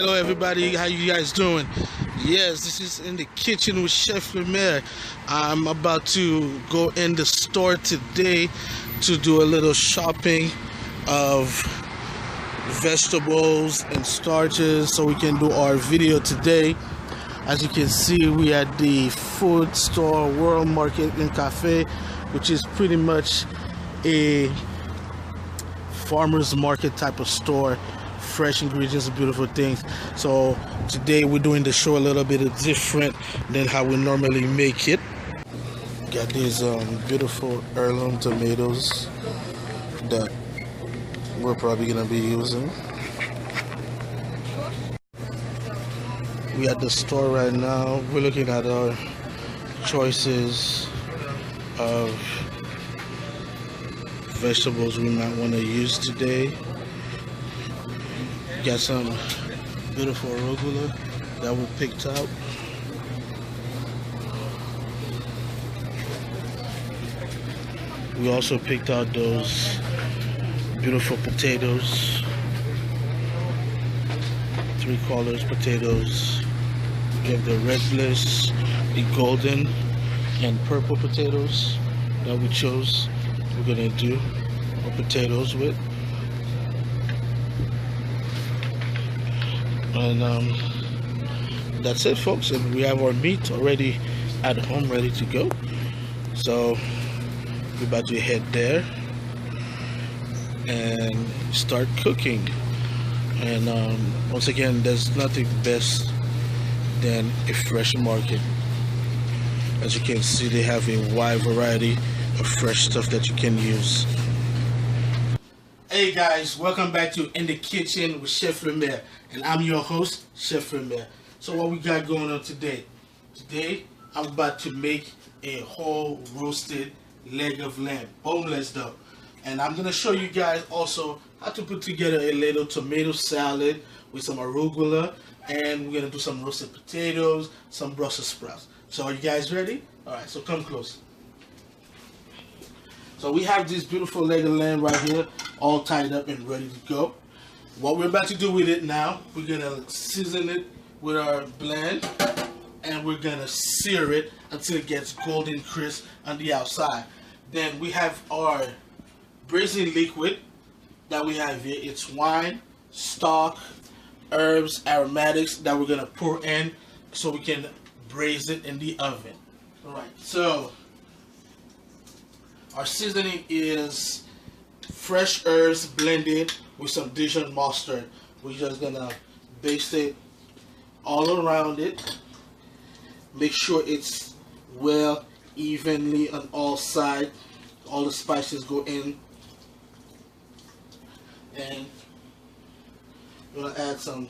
Hello everybody, how you guys doing? Yes, this is In the Kitchen with Chef Lemaire. I'm about to go in the store today to do a little shopping of vegetables and starches so we can do our video today. As you can see, we at the food store World Market and Cafe, which is pretty much a farmer's market type of store. Fresh ingredients, beautiful things. So today we're doing the show a little bit different than how we normally make it. Got these beautiful heirloom tomatoes that we're probably gonna be using. We at the store right now. We're looking at our choices of vegetables we might want to use today. Got some beautiful arugula that we picked out. We also picked out those beautiful potatoes, 3 colors potatoes. We have the red bliss, the golden and purple potatoes that we chose. We're gonna do our potatoes with. And that's it, folks, and we have our meat already at home ready to go, so we're about to head there and start cooking. And once again, there's nothing best than a fresh market. As you can see, they have a wide variety of fresh stuff that you can use. Hey guys, welcome back to In the Kitchen with Chef Lemaire, and I'm your host, Chef Lemaire. So what we got going on today? Today, I'm about to make a whole roasted leg of lamb, boneless though. And I'm gonna show you guys also how to put together a little tomato salad with some arugula, and we're gonna do some roasted potatoes, some Brussels sprouts. So are you guys ready? Alright, so come close. So we have this beautiful leg of lamb right here, all tied up and ready to go. What we're about to do with it now, we're gonna season it with our blend, and we're gonna sear it until it gets golden crisp on the outside. Then we have our braising liquid that we have here. It's wine, stock, herbs, aromatics that we're gonna pour in so we can braise it in the oven. Alright, so our seasoning is fresh herbs blended with some Dijon mustard. We're just gonna baste it all around it. Make sure it's well evenly on all sides. All the spices go in. And we're gonna add some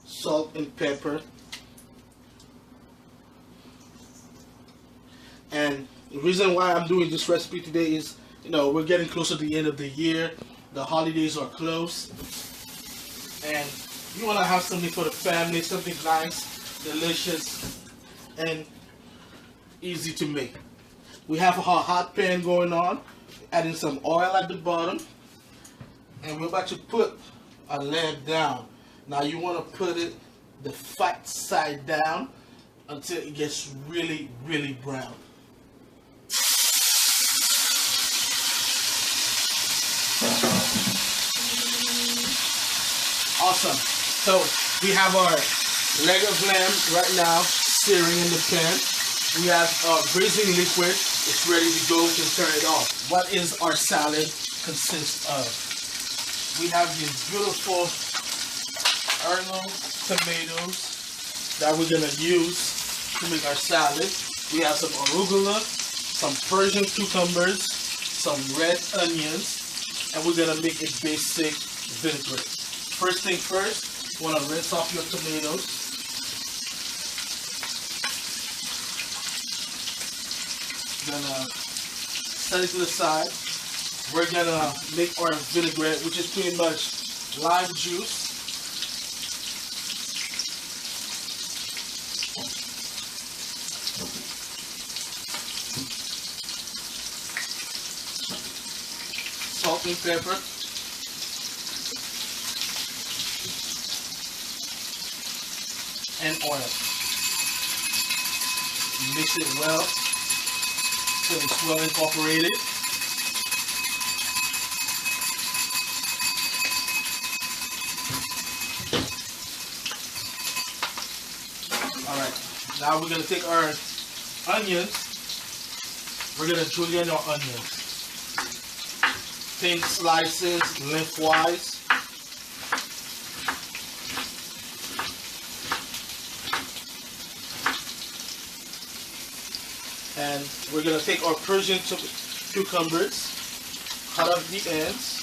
salt and pepper. And the reason why I'm doing this recipe today is, you know, we're getting closer to the end of the year. The holidays are close. And you want to have something for the family, something nice, delicious, and easy to make. We have our hot pan going on, adding some oil at the bottom. And we're about to put our leg down. Now you want to put it the fat side down until it gets really, really brown. Awesome. So we have our leg of lamb right now searing in the pan. We have our braising liquid. It's ready to go. We can turn it off. What is our salad consist of? We have these beautiful heirloom tomatoes that we're gonna use to make our salad. We have some arugula, some Persian cucumbers, some red onions, and we're gonna make a basic vinaigrette. First thing first, you want to rinse off your tomatoes. Gonna set it to the side. We're gonna make our vinaigrette, which is pretty much lime juice, salt and pepper, and oil. Mix it well so it's well incorporated. Alright, now we're going to take our onions. We're going to julienne our onions. Thin slices, lengthwise. And we're going to take our Persian cucumbers, cut off the ends,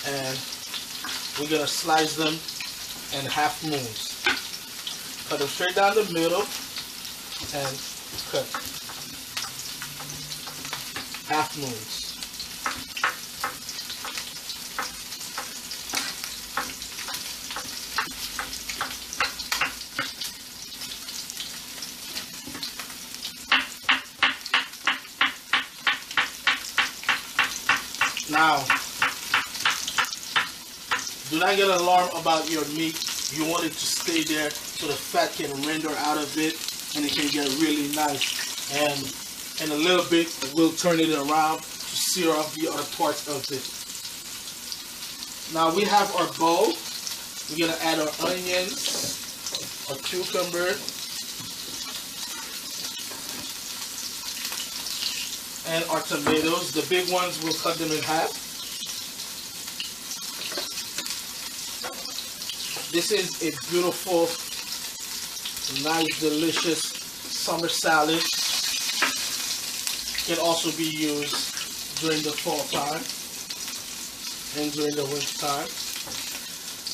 and we're going to slice them in half moons. Cut them straight down the middle and cut half moons. Now, do not get alarmed about your meat. You want it to stay there so the fat can render out of it and it can get really nice. And in a little bit, we'll turn it around to sear off the other parts of it. Now we have our bowl. We're going to add our onions, our cucumber, and our tomatoes. The big ones, we'll cut them in half. This is a beautiful, nice, delicious summer salad. Can also be used during the fall time and during the winter time.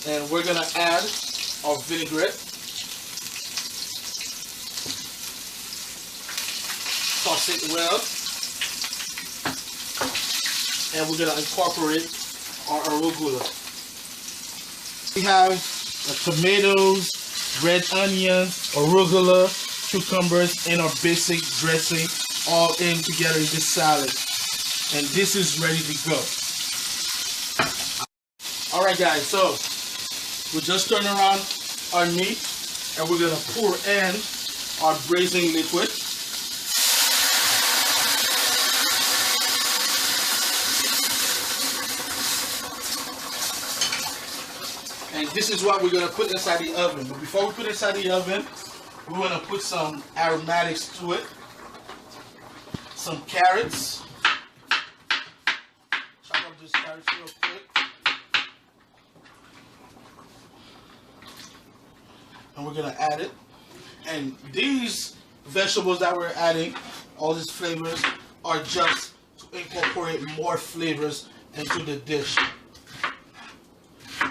And we're gonna add our vinaigrette. Toss it well. And we're gonna incorporate our arugula. We have the tomatoes, red onions, arugula, cucumbers, and our basic dressing all in together in this salad. And this is ready to go. Alright guys, so we just turn around our meat and we're gonna pour in our braising liquid. And this is what we're going to put inside the oven. But before we put it inside the oven, we want to put some aromatics to it. Some carrots. Chop up this carrots real quick. And we're going to add it. And these vegetables that we're adding, all these flavors, are just to incorporate more flavors into the dish.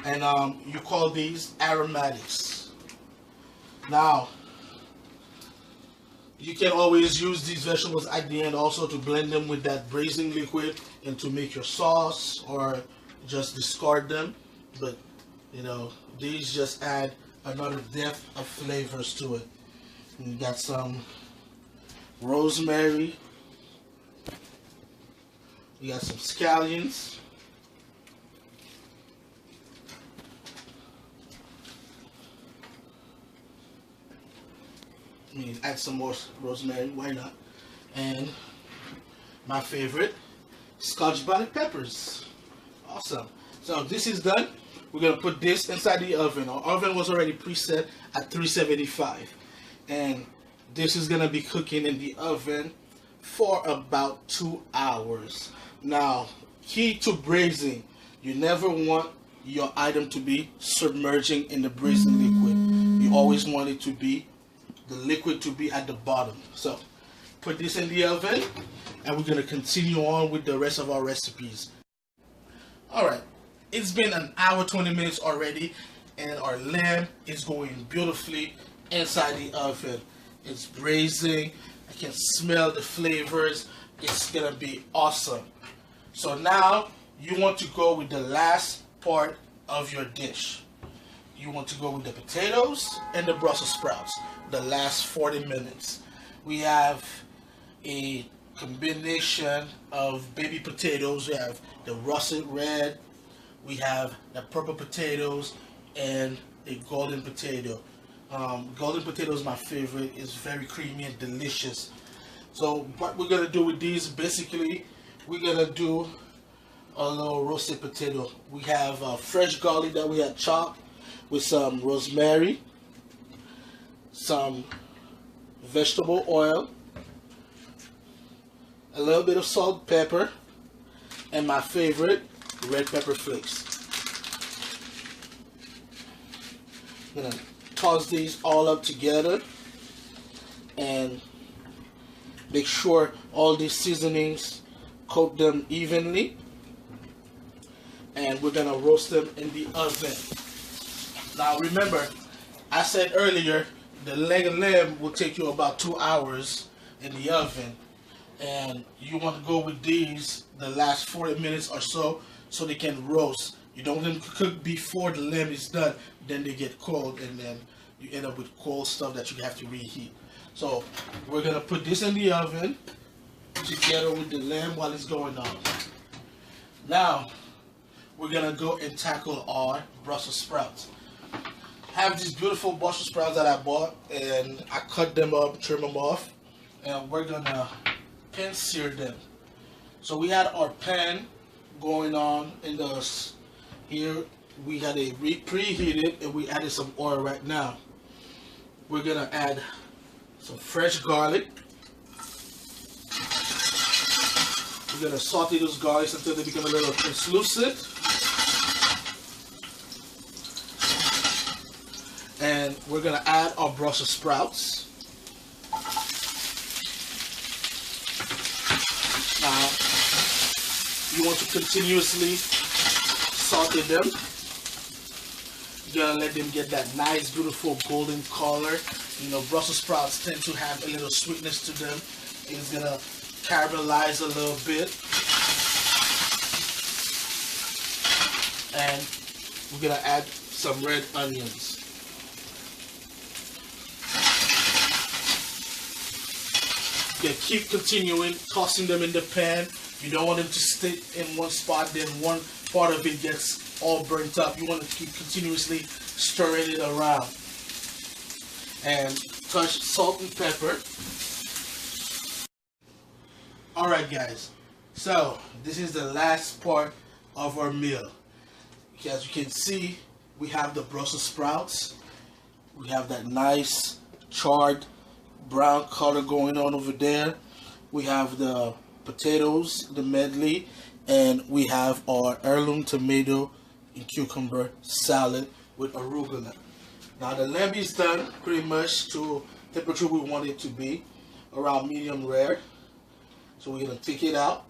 And you call these aromatics. Now, you can always use these vegetables at the end also to blend them with that braising liquid and to make your sauce, or just discard them. But you know, these just add another depth of flavors to it. And you got some rosemary. You got some scallions. I mean, add some more rosemary, why not? And my favorite, Scotch bonnet peppers. Awesome. So this is done. We're going to put this inside the oven. Our oven was already preset at 375. And this is going to be cooking in the oven for about 2 hours. Now, key to braising, you never want your item to be submerging in the braising liquid. You always want it to be the liquid to be at the bottom. So put this in the oven and we're going to continue on with the rest of our recipes. Alright, it's been an hour 20 minutes already and our lamb is going beautifully inside the oven. It's braising. I can smell the flavors. It's gonna be awesome. So now you want to go with the last part of your dish. You want to go with the potatoes and the Brussels sprouts. The last 40 minutes. We have a combination of baby potatoes. We have the russet red, we have the purple potatoes, and a golden potato. Golden potato is my favorite. It's very creamy and delicious. So what we're gonna do with these, basically, we're gonna do a little roasted potato. We have fresh garlic that we have chopped with some rosemary, some vegetable oil, a little bit of salt, pepper, and my favorite, red pepper flakes. I'm gonna toss these all up together and make sure all these seasonings coat them evenly, and we're gonna roast them in the oven. Now remember, I said earlier the leg of lamb will take you about 2 hours in the oven, and you want to go with these the last 40 minutes or so they can roast. You don't want them to cook before the lamb is done, then they get cold and then you end up with cold stuff that you have to reheat. So we're gonna put this in the oven together with the lamb while it's going on. Now we're gonna go and tackle our Brussels sprouts. I have these beautiful Brussels sprouts that I bought, and I cut them up, trim them off, and we're gonna pan sear them. So we had our pan going on in the here. We had a preheated, and we added some oil right now. We're gonna add some fresh garlic. We're gonna saute those garlics until they become a little translucent. And we're gonna add our Brussels sprouts. Now, you want to continuously saute them. You're gonna let them get that nice, beautiful golden color. You know, Brussels sprouts tend to have a little sweetness to them. It's gonna caramelize a little bit. And we're gonna add some red onions. Yeah, keep continuing tossing them in the pan. You don't want them to stay in one spot, then one part of it gets all burnt up. You want to keep continuously stirring it around. And touch salt and pepper. Alright guys, so this is the last part of our meal. As you can see, we have the Brussels sprouts. We have that nice charred brown color going on over there. We have the potatoes, the medley, and we have our heirloom tomato and cucumber salad with arugula. Now the lamb is done pretty much to temperature we want it to be, around medium rare. So we're gonna take it out.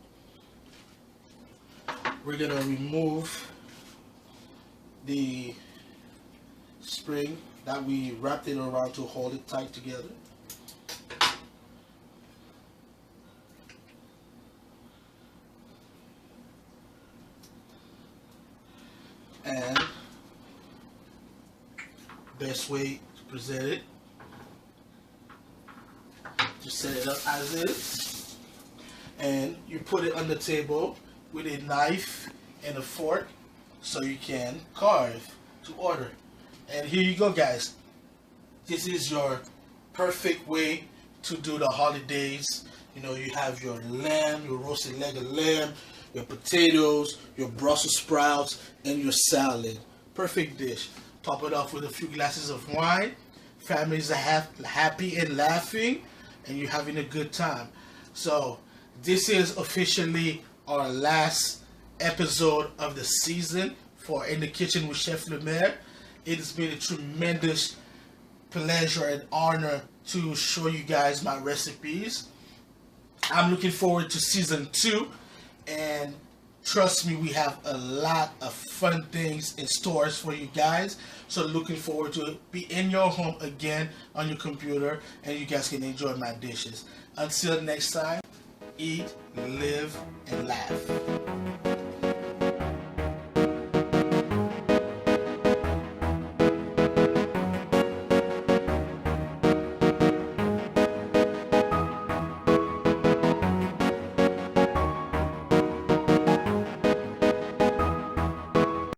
We're gonna remove the spring that we wrapped it around to hold it tight together. And best way to present it, just set it up as is, and you put it on the table with a knife and a fork so you can carve to order. And here you go guys, this is your perfect way to do the holidays. You know, you have your lamb, your roasted leg of lamb, your potatoes, your Brussels sprouts, and your salad. Perfect dish. Top it off with a few glasses of wine. Families are happy and laughing, and you're having a good time. So this is officially our last episode of the season for In the Kitchen with Chef Lemaire. It has been a tremendous pleasure and honor to show you guys my recipes. I'm looking forward to season 2. And trust me, we have a lot of fun things in stores for you guys. So looking forward to it. Be in your home again on your computer, and you guys can enjoy my dishes. Until next time, eat, live, and laugh.